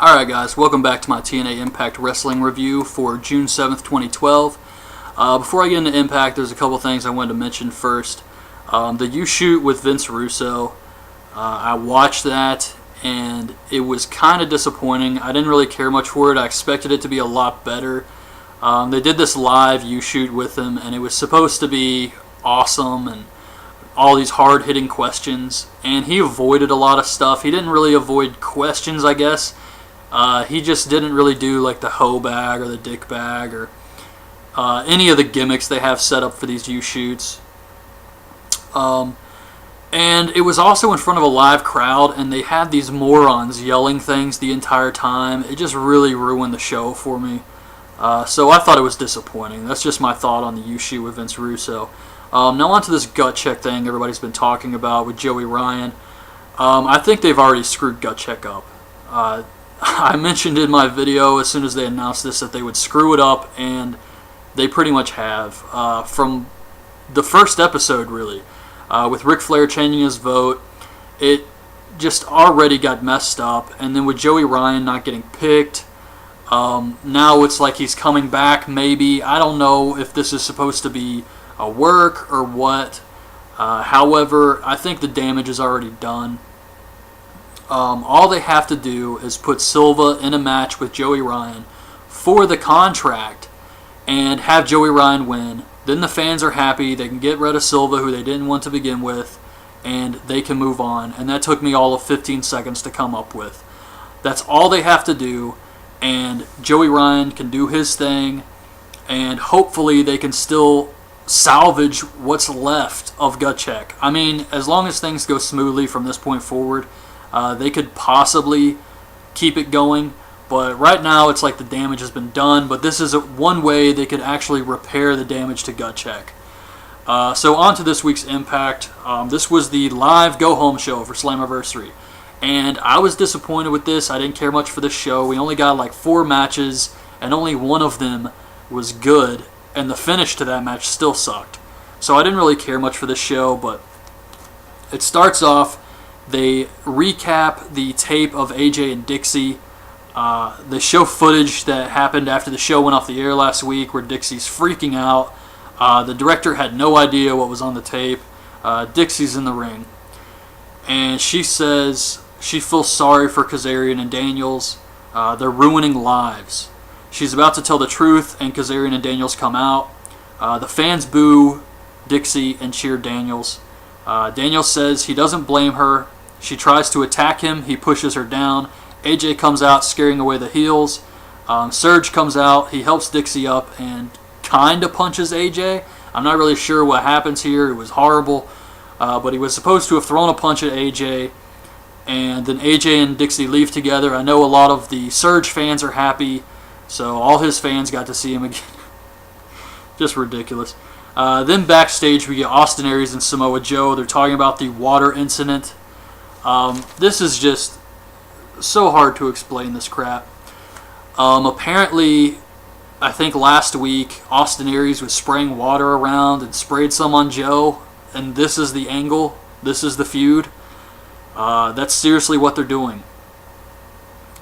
Alright guys, welcome back to my TNA Impact Wrestling review for June 7th, 2012. Before I get into Impact, there's a couple things I wanted to mention first. The U-Shoot with Vince Russo, I watched that and it was kind of disappointing. I didn't really care much for it. I expected it to be a lot better. They did this live U-Shoot with him and it was supposed to be awesome and all these hard-hitting questions, and he avoided a lot of stuff. He didn't really avoid questions, I guess. He just didn't really do like the hoe bag or the dick bag or any of the gimmicks they have set up for these U-Shoots. And it was also in front of a live crowd, and they had these morons yelling things the entire time. It just really ruined the show for me. So I thought it was disappointing. That's just my thought on the U-Shoot with Vince Russo. Now on to this gut check thing everybody's been talking about with Joey Ryan. I think they've already screwed gut check up. I mentioned in my video as soon as they announced this that they would screw it up, and they pretty much have. From the first episode, really, with Ric Flair changing his vote, it just already got messed up, and then with Joey Ryan not getting picked, now it's like he's coming back, maybe. I don't know if this is supposed to be a work or what. However, I think the damage is already done. All they have to do is put Silva in a match with Joey Ryan for the contract and have Joey Ryan win. Then the fans are happy. They can get rid of Silva, who they didn't want to begin with, and they can move on. And that took me all of 15 seconds to come up with. That's all they have to do, and Joey Ryan can do his thing, and hopefully they can still salvage what's left of gut check. I mean, as long as things go smoothly from this point forward, they could possibly keep it going, but right now it's like the damage has been done. But this is one way they could actually repair the damage to gut check. So on to this week's Impact. This was the live go-home show for Slammiversary, and I was disappointed with this. I didn't care much for this show. We only got like 4 matches, and only one of them was good, and the finish to that match still sucked. So I didn't really care much for this show, but it starts off. They recap the tape of AJ and Dixie. They show footage that happened after the show went off the air last week where Dixie's freaking out. The director had no idea what was on the tape. Dixie's in the ring, and she says she feels sorry for Kazarian and Daniels. They're ruining lives. She's about to tell the truth, and Kazarian and Daniels come out. The fans boo Dixie and cheer Daniels. Daniels says he doesn't blame her. She tries to attack him. He pushes her down. AJ comes out, scaring away the heels. Serg comes out. He helps Dixie up and kind of punches AJ. I'm not really sure what happens here. It was horrible. But he was supposed to have thrown a punch at AJ. And then AJ and Dixie leave together. I know a lot of the Serg fans are happy. So all his fans got to see him again. Just ridiculous. Then backstage we get Austin Aries and Samoa Joe. They're talking about the water incident. This is just so hard to explain, this crap. Apparently, I think last week Austin Aries was spraying water around and sprayed some on Joe, and this is the angle. This is the feud. That's seriously what they're doing.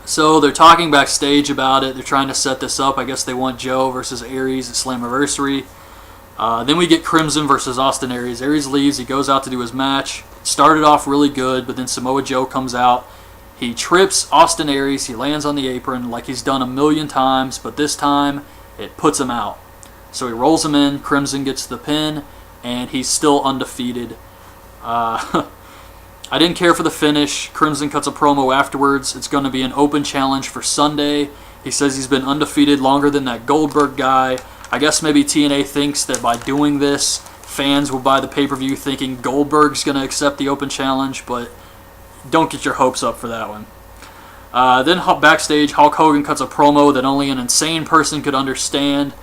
So they're talking backstage about it. They're trying to set this up. I guess they want Joe versus Aries at Slammiversary. Then we get Crimson versus Austin Aries. Aries leaves. He goes out to do his match. Started off really good, but then Samoa Joe comes out. He trips Austin Aries. He lands on the apron like he's done a million times, but this time it puts him out. So he rolls him in. Crimson gets the pin, and he's still undefeated. I didn't care for the finish. Crimson cuts a promo afterwards. It's going to be an open challenge for Sunday. He says he's been undefeated longer than that Goldberg guy. I guess maybe TNA thinks that by doing this, fans will buy the pay-per-view thinking Goldberg's going to accept the open challenge, but don't get your hopes up for that one. Then backstage, Hulk Hogan cuts a promo that only an insane person could understand.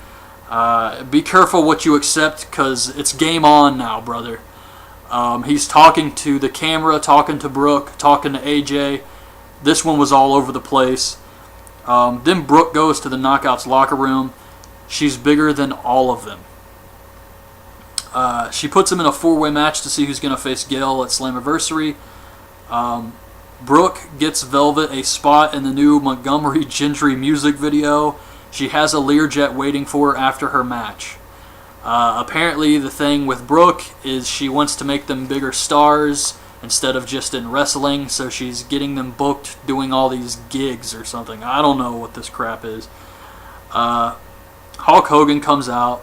Be careful what you accept, because it's game on now, brother. He's talking to the camera, talking to Brooke, talking to AJ. This one was all over the place. Then Brooke goes to the Knockouts locker room. She's bigger than all of them. She puts him in a 4-way match to see who's going to face Gail at Slammiversary. Brooke gets Velvet a spot in the new Montgomery Gentry music video. She has a Learjet waiting for her after her match. Apparently the thing with Brooke is she wants to make them bigger stars instead of just in wrestling, so she's getting them booked doing all these gigs or something. I don't know what this crap is. Hulk Hogan comes out.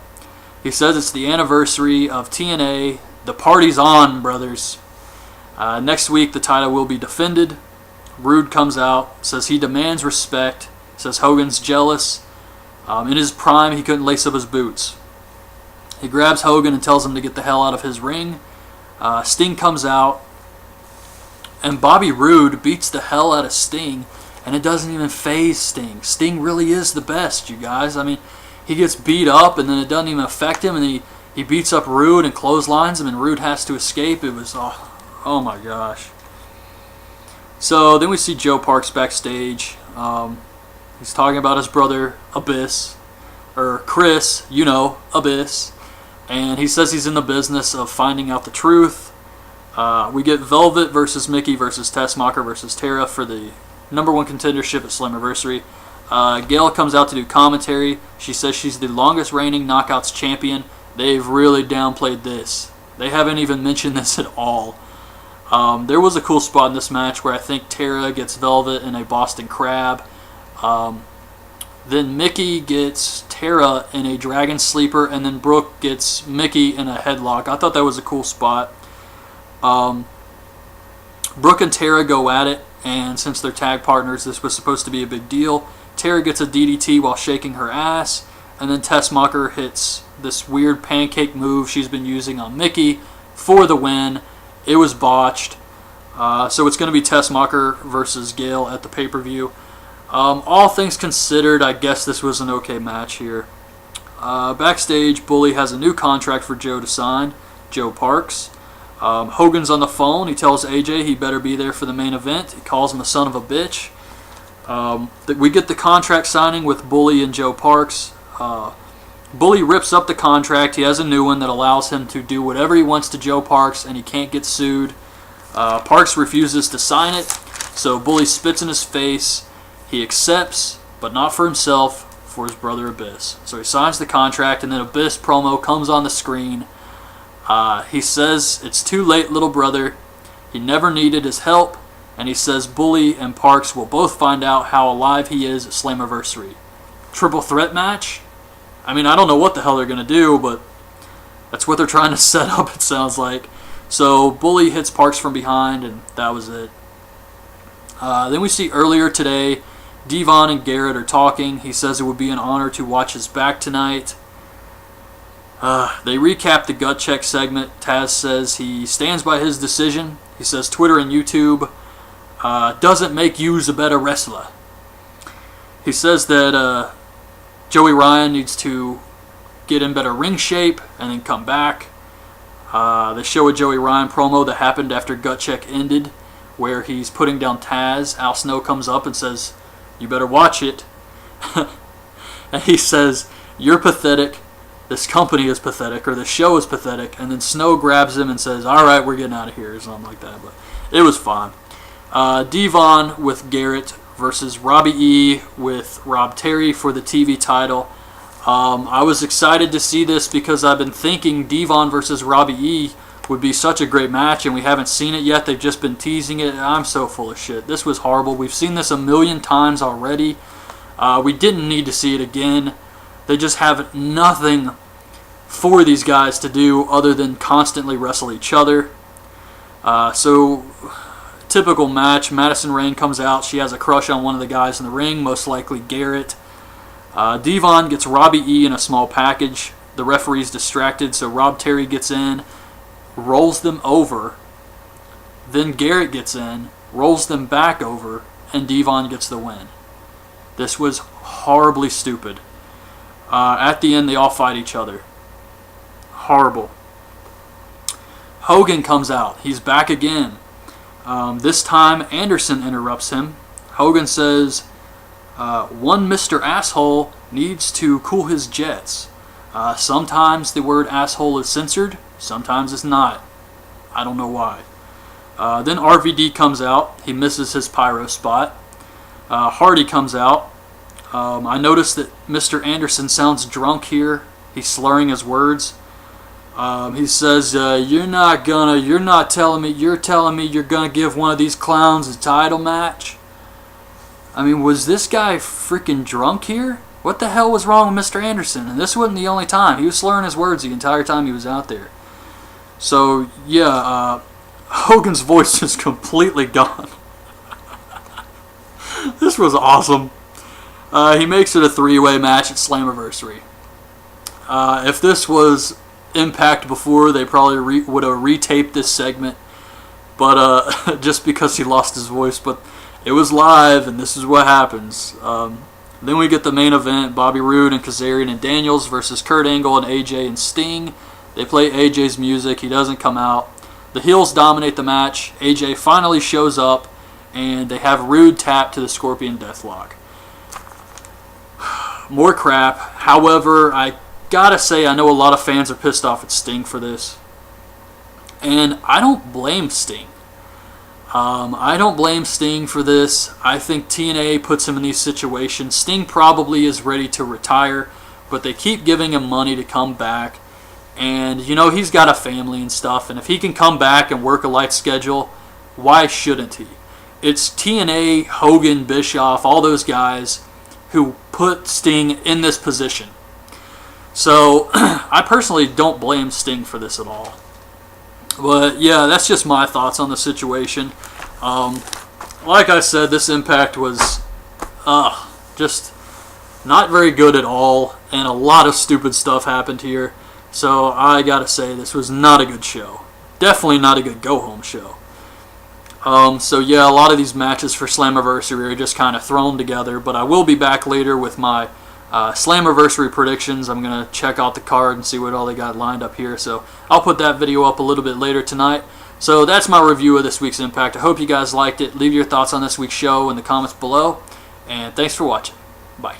He says it's the anniversary of TNA. The party's on, brothers. Next week the title will be defended. Rude comes out, says he demands respect, says Hogan's jealous. In his prime he couldn't lace up his boots. He grabs Hogan and tells him to get the hell out of his ring. Sting comes out, and Bobby Roode beats the hell out of Sting, and it doesn't even faze Sting. Sting really is the best, you guys. I mean, he gets beat up, and then it doesn't even affect him, and he beats up Roode and clotheslines him, and Roode has to escape. It was, oh my gosh. So then we see Joe Parks backstage. He's talking about his brother, Abyss, or Chris, Abyss. And he says he's in the business of finding out the truth. We get Velvet versus Mickey versus Tessmacher versus Tara for the #1 contendership at Slammiversary. Gail comes out to do commentary. She says she's the longest reigning Knockouts champion. They've really downplayed this. They haven't even mentioned this at all. There was a cool spot in this match where I think Tara gets Velvet in a Boston Crab. Then Mickey gets Tara in a Dragon Sleeper, and then Brooke gets Mickey in a headlock. I thought that was a cool spot. Brooke and Tara go at it, and since they're tag partners, this was supposed to be a big deal. Tara gets a DDT while shaking her ass, and then Tessmacher hits this weird pancake move she's been using on Mickey for the win. It was botched. So it's going to be Tessmacher versus Gail at the pay-per-view. All things considered, I guess this was an okay match here. Backstage, Bully has a new contract for Joe to sign, Joe Parks. Hogan's on the phone. He tells AJ he better be there for the main event. He calls him a son of a bitch. We get the contract signing with Bully and Joe Parks. Bully rips up the contract. He has a new one that allows him to do whatever he wants to Joe Parks, and he can't get sued. Parks refuses to sign it, so Bully spits in his face. He accepts, but not for himself, for his brother Abyss. So he signs the contract, and then Abyss promo comes on the screen. He says, "It's too late, little brother." He never needed his help, and he says Bully and Parks will both find out how alive he is at Slammiversary. Triple threat match? I mean, I don't know what the hell they're going to do, but that's what they're trying to set up, it sounds like. So Bully hits Parks from behind, and that was it. Then we see earlier today, Devon and Garrett are talking. He says it would be an honor to watch his back tonight. They recap the gut check segment. Taz says he stands by his decision. He says Twitter and YouTube doesn't make you a better wrestler. He says that Joey Ryan needs to get in better ring shape and then come back. They show a Joey Ryan promo that happened after gut check ended, where he's putting down Taz. Al Snow comes up and says, "You better watch it." And he says, "You're pathetic. This company is pathetic," or "the show is pathetic." And then Snow grabs him and says, "All right, we're getting out of here," or something like that. But it was fun. Devon with Garrett versus Robbie E with Rob Terry for the TV title. I was excited to see this because I've been thinking Devon versus Robbie E would be such a great match, and we haven't seen it yet. They've just been teasing it. I'm so full of shit. This was horrible. We've seen this a million times already. We didn't need to see it again. They just have nothing for these guys to do other than constantly wrestle each other. So, typical match. Madison Rayne comes out. She has a crush on one of the guys in the ring, most likely Garrett. Devon gets Robbie E in a small package. The referee's distracted, so Rob Terry gets in, rolls them over. Then Garrett gets in, rolls them back over, and Devon gets the win. This was horribly stupid. At the end, they all fight each other. Horrible. Hogan comes out. He's back again. This time, Anderson interrupts him. Hogan says, one Mr. Asshole needs to cool his jets. Sometimes the word asshole is censored. Sometimes it's not. I don't know why. Then RVD comes out. He misses his pyro spot. Hardy comes out. I noticed that Mr. Anderson sounds drunk here. He's slurring his words. He says, you're telling me you're gonna give one of these clowns a title match? I mean, was this guy freaking drunk here? What the hell was wrong with Mr. Anderson? And this wasn't the only time. He was slurring his words the entire time he was out there. So, yeah, Hogan's voice is completely gone. This was awesome. He makes it a 3-way match at Slammiversary. If this was Impact before, they probably would have retaped this segment, but just because he lost his voice. But it was live, and this is what happens. Then we get the main event: Bobby Roode and Kazarian and Daniels versus Kurt Angle and AJ and Sting. They play AJ's music. He doesn't come out. The heels dominate the match. AJ finally shows up, and they have Roode tap to the Scorpion Deathlock. More crap. However, I gotta say, I know a lot of fans are pissed off at Sting for this, and I don't blame Sting. I don't blame Sting for this. I think TNA puts him in these situations. Sting probably is ready to retire, but they keep giving him money to come back. And, you know, he's got a family and stuff, and if he can come back and work a light schedule, why shouldn't he? It's TNA, Hogan, Bischoff, all those guys who put Sting in this position. So, I personally don't blame Sting for this at all. But, yeah, that's just my thoughts on the situation. Like I said, this Impact was just not very good at all, and a lot of stupid stuff happened here. So, I gotta say, this was not a good show. Definitely not a good go-home show. So, yeah, a lot of these matches for Slammiversary are just kind of thrown together, but I will be back later with my Slammiversary predictions. I'm going to check out the card and see what all they got lined up here. So I'll put that video up a little bit later tonight. So that's my review of this week's Impact. I hope you guys liked it. Leave your thoughts on this week's show in the comments below. And thanks for watching. Bye.